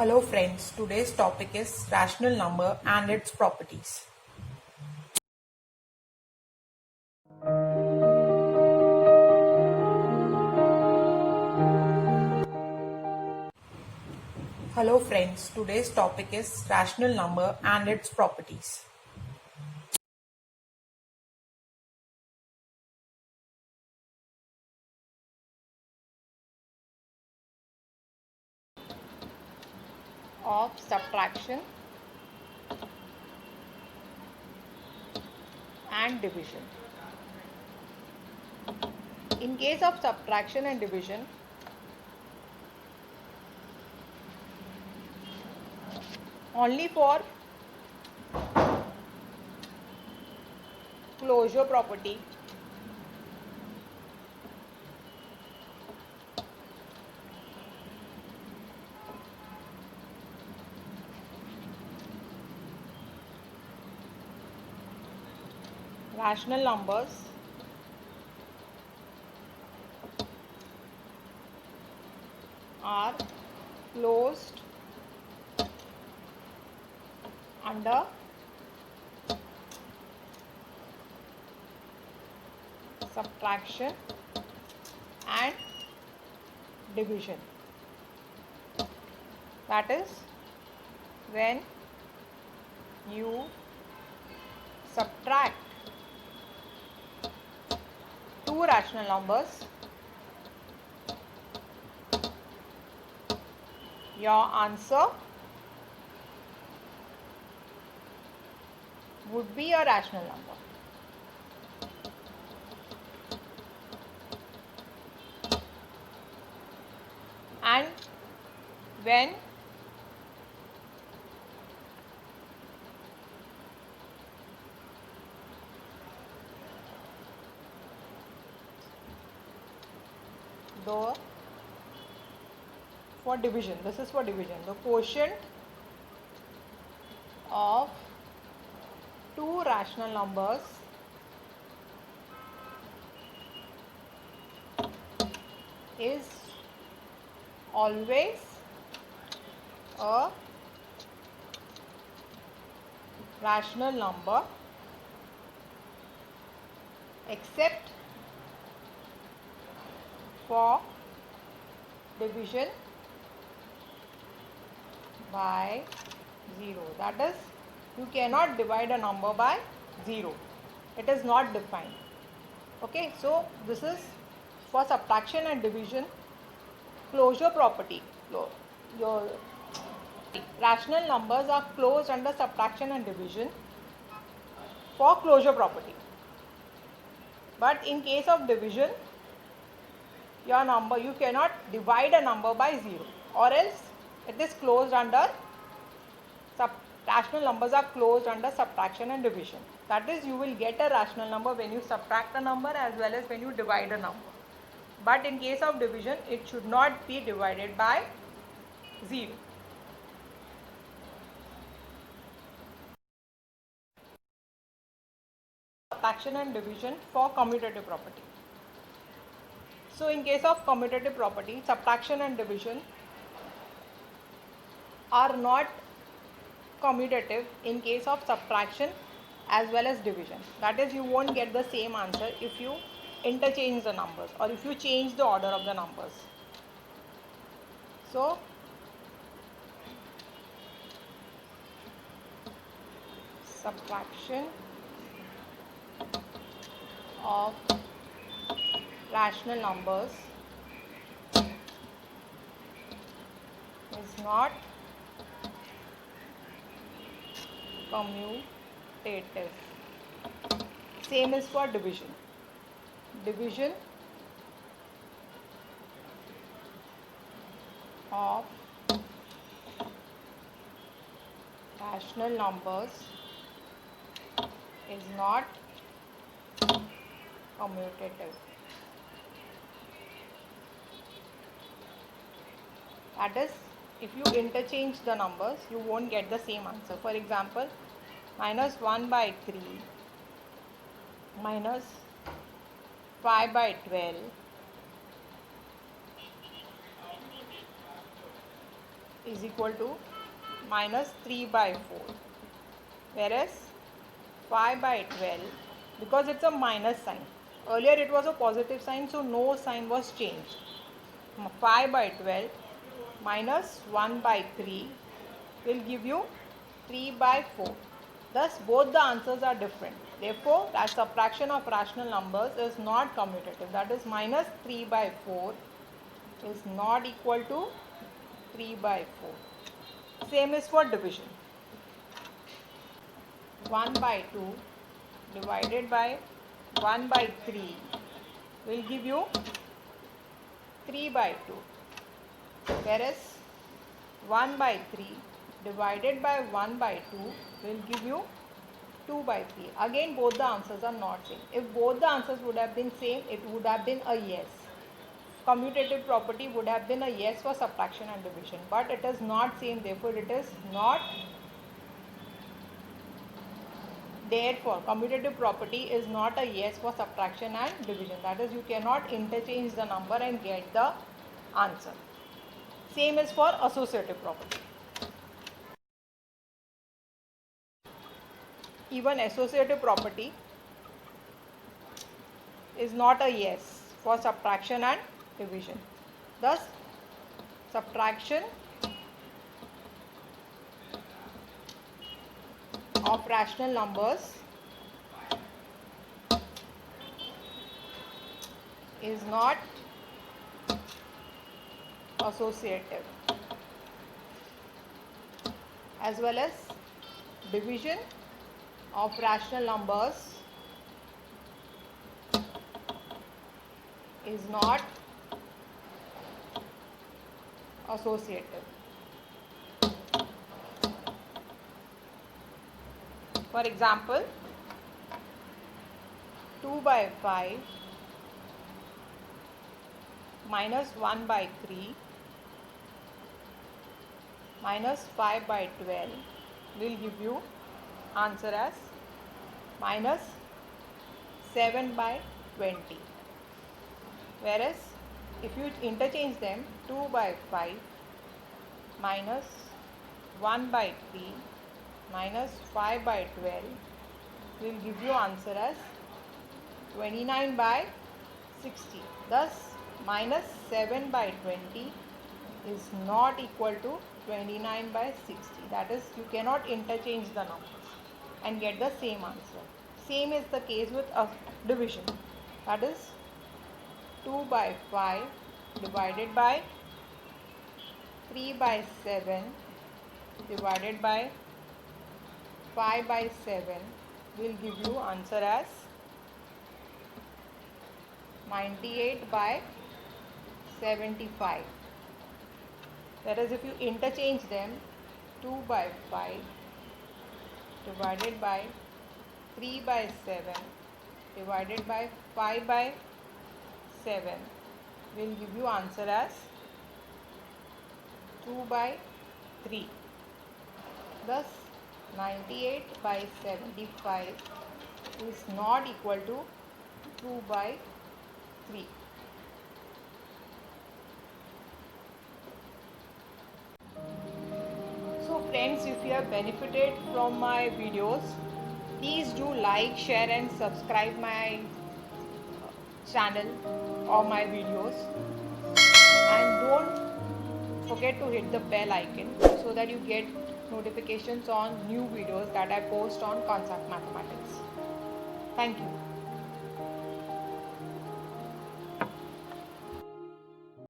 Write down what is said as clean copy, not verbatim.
Hello friends, today's topic is rational number and its properties. Hello friends, today's topic is rational number and its properties. Of subtraction and division. In case of subtraction and division, only for closure property rational numbers are closed under subtraction and division. That is, when you subtract two rational numbers, your answer would be a rational number. And when the for division, this is for division, the quotient of two rational numbers is always a rational number except for division by 0. That is, you cannot divide a number by 0. It is not defined. Okay, so this is for subtraction and division closure property. Your rational numbers are closed under subtraction and division for closure property. But in case of division, your number, you cannot divide a number by 0, or else it is closed under rational numbers are closed under subtraction and division. That is, you will get a rational number when you subtract a number as well as when you divide a number. But in case of division, it should not be divided by 0. Subtraction and division for commutative property. So in case of commutative property, subtraction and division are not commutative in case of subtraction as well as division. That is, you won't get the same answer if you interchange the numbers or if you change the order of the numbers. So subtraction of rational numbers is not commutative. Same is for division. Division of rational numbers is not commutative. That is, if you interchange the numbers, you won't get the same answer. For example, minus 1 by 3 minus 5 by 12 is equal to minus 3 by 4, whereas 5 by 12, because it's a minus sign, earlier it was a positive sign, so no sign was changed. 5 by 12 minus 1 by 3 will give you 3 by 4. Thus both the answers are different. Therefore, that subtraction of rational numbers is not commutative. That is, minus 3 by 4 is not equal to 3 by 4. Same is for division. 1 by 2 divided by 1 by 3 will give you 3 by 2, whereas 1 by 3 divided by 1 by 2 will give you 2 by 3. Again, both the answers are not same. If both the answers would have been same, it would have been a yes. Commutative property would have been a yes for subtraction and division, but it is not same, therefore it is not. Therefore, commutative property is not a yes for subtraction and division. That is, you cannot interchange the number and get the answer. Same is for associative property. Even associative property is not a yes for subtraction and division. Thus, subtraction of rational numbers is not associative, as well as division of rational numbers is not associative. For example, 2 by 5 minus 1 by 3 minus 5 by 12 will give you answer as minus 7 by 20. Whereas if you interchange them, 2 by 5 minus 1 by 3 minus 5 by 12 will give you answer as 29 by 60. Thus, minus 7 by 20 is not equal to 29 by 60. That is, you cannot interchange the numbers and get the same answer. Same is the case with a division. That is, 2 by 5 divided by 3 by 7 divided by 5 by 7 will give you answer as 98 by 75. Whereas if you interchange them, 2 by 5 divided by 3 by 7 divided by 5 by 7 will give you answer as 2 by 3. Thus, 98 by 75 is not equal to 2 by 3. So friends, if you have benefited from my videos, please do like, share and subscribe my channel or my videos, and don't forget to hit the bell icon so that you get notifications on new videos that I post on Concept Mathematics. Thank you.